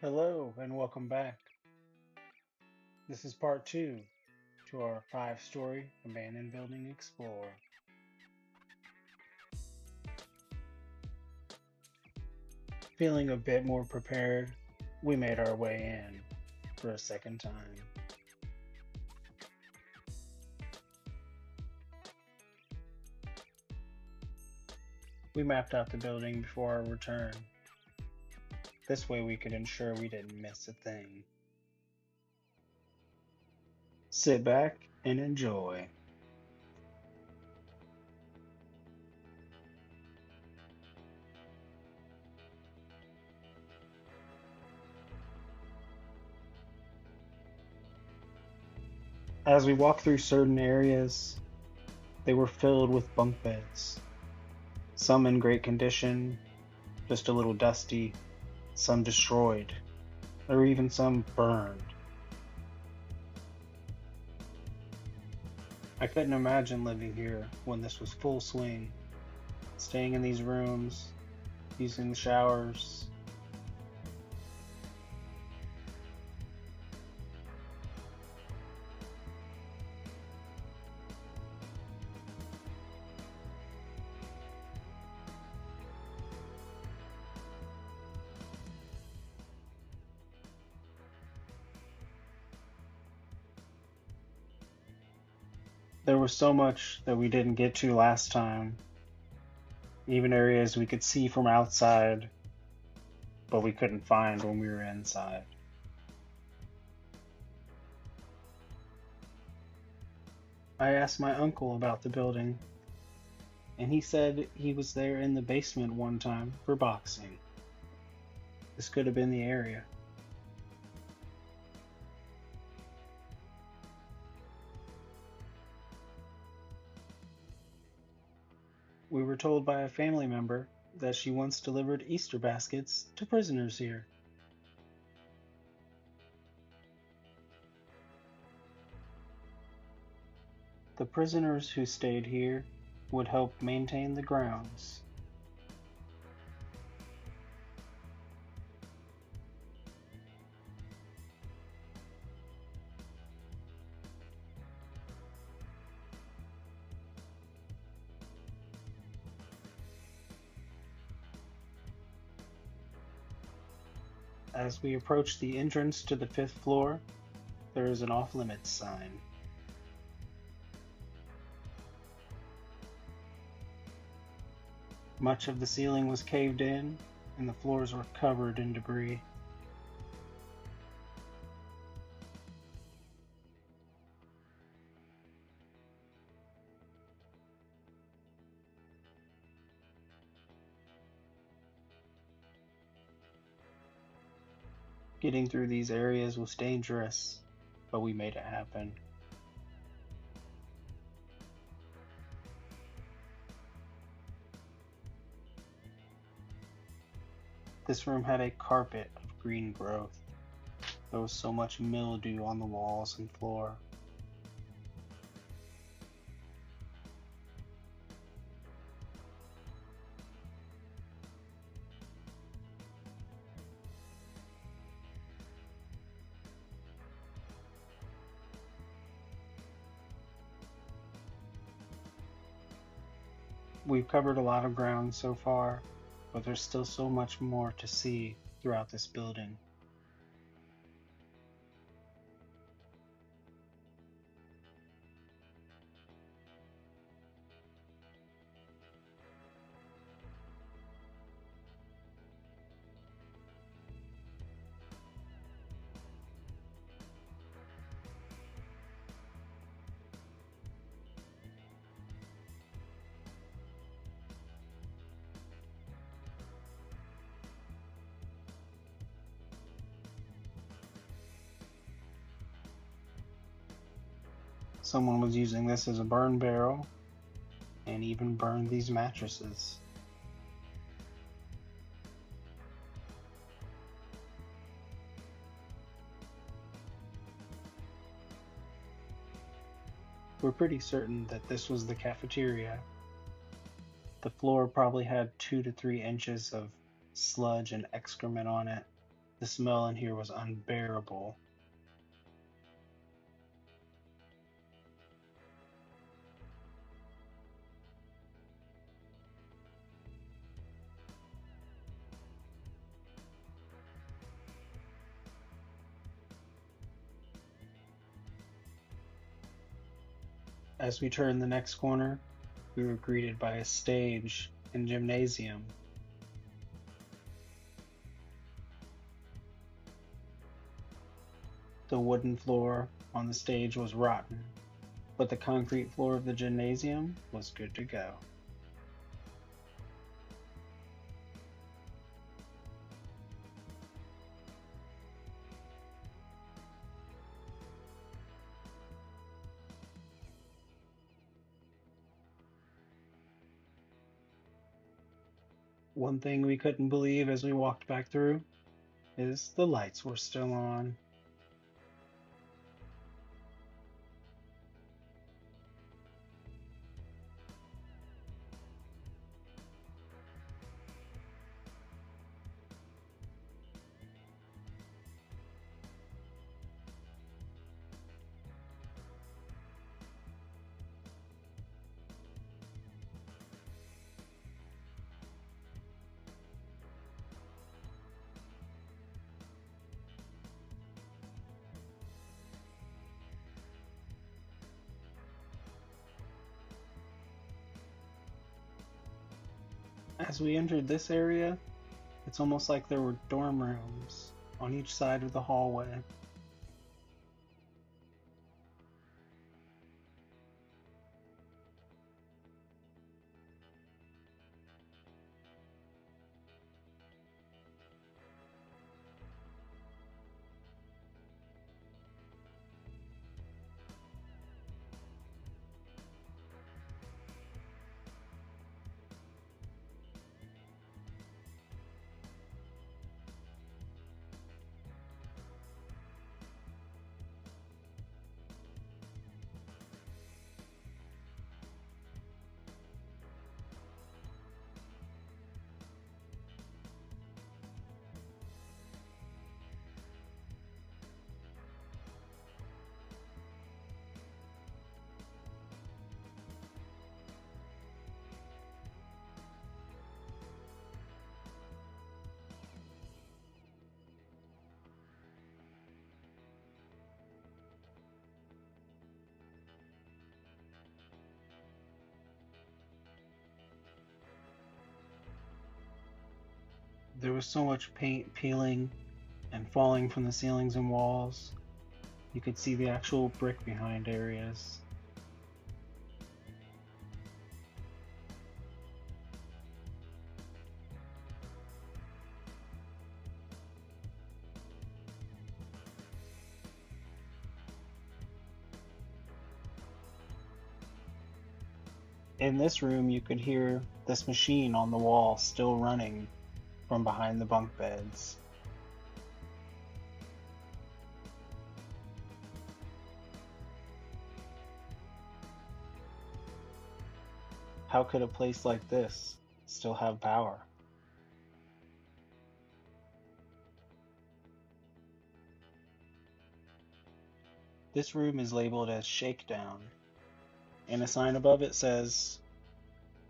Hello and welcome back. This is part two to our five-story abandoned building explore. Feeling a bit more prepared, we made our way in for a second time. We mapped out the building before our return. This way we could ensure we didn't miss a thing. Sit back and enjoy. As we walked through certain areas, they were filled with bunk beds, some in great condition, just a little dusty, some destroyed, or even some burned. I couldn't imagine living here when this was full swing, staying in these rooms, using the showers. There was so much that we didn't get to last time, even areas we could see from outside, but we couldn't find when we were inside. I asked my uncle about the building, and he said he was there in the basement one time for boxing. This could have been the area. We were told by a family member that she once delivered Easter baskets to prisoners here. The prisoners who stayed here would help maintain the grounds. As we approach the entrance to the fifth floor, there is an off-limits sign. Much of the ceiling was caved in, and the floors were covered in debris. Getting through these areas was dangerous, but we made it happen. This room had a carpet of green growth. There was so much mildew on the walls and floor. We've covered a lot of ground so far, but there's still so much more to see throughout this building. Someone was using this as a burn barrel and even burned these mattresses. We're pretty certain that this was the cafeteria. The floor probably had 2 to 3 inches of sludge and excrement on it. The smell in here was unbearable. As we turned the next corner, we were greeted by a stage and gymnasium. The wooden floor on the stage was rotten, but the concrete floor of the gymnasium was good to go. One thing we couldn't believe as we walked back through is the lights were still on. As we entered this area, it's almost like there were dorm rooms on each side of the hallway. There was so much paint peeling and falling from the ceilings and walls. You could see the actual brick behind areas. In this room, you could hear this machine on the wall still running from behind the bunk beds. How could a place like this still have power? This room is labeled as Shakedown, and a sign above it says,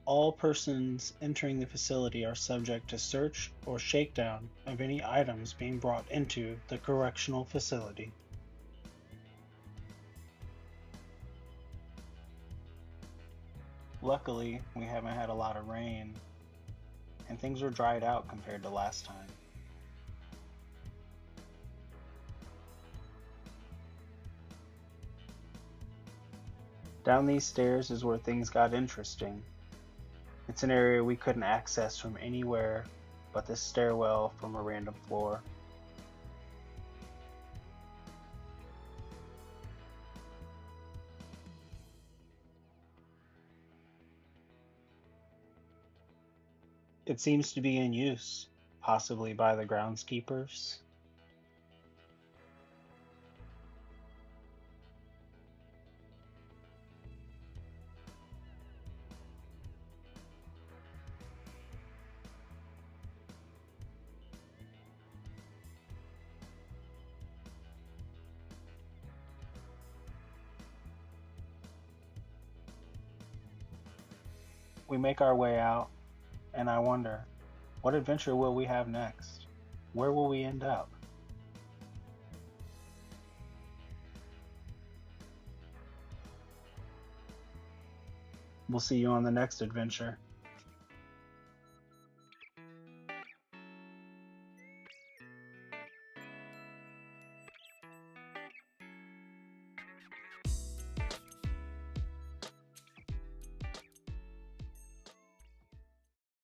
all persons entering the facility are subject to search or shakedown of any items being brought into the correctional facility. Luckily, we haven't had a lot of rain, and things are dried out compared to last time. Down these stairs is where things got interesting. It's an area we couldn't access from anywhere but this stairwell from a random floor. It seems to be in use, possibly by the groundskeepers. We make our way out, and I wonder, what adventure will we have next? Where will we end up? We'll see you on the next adventure.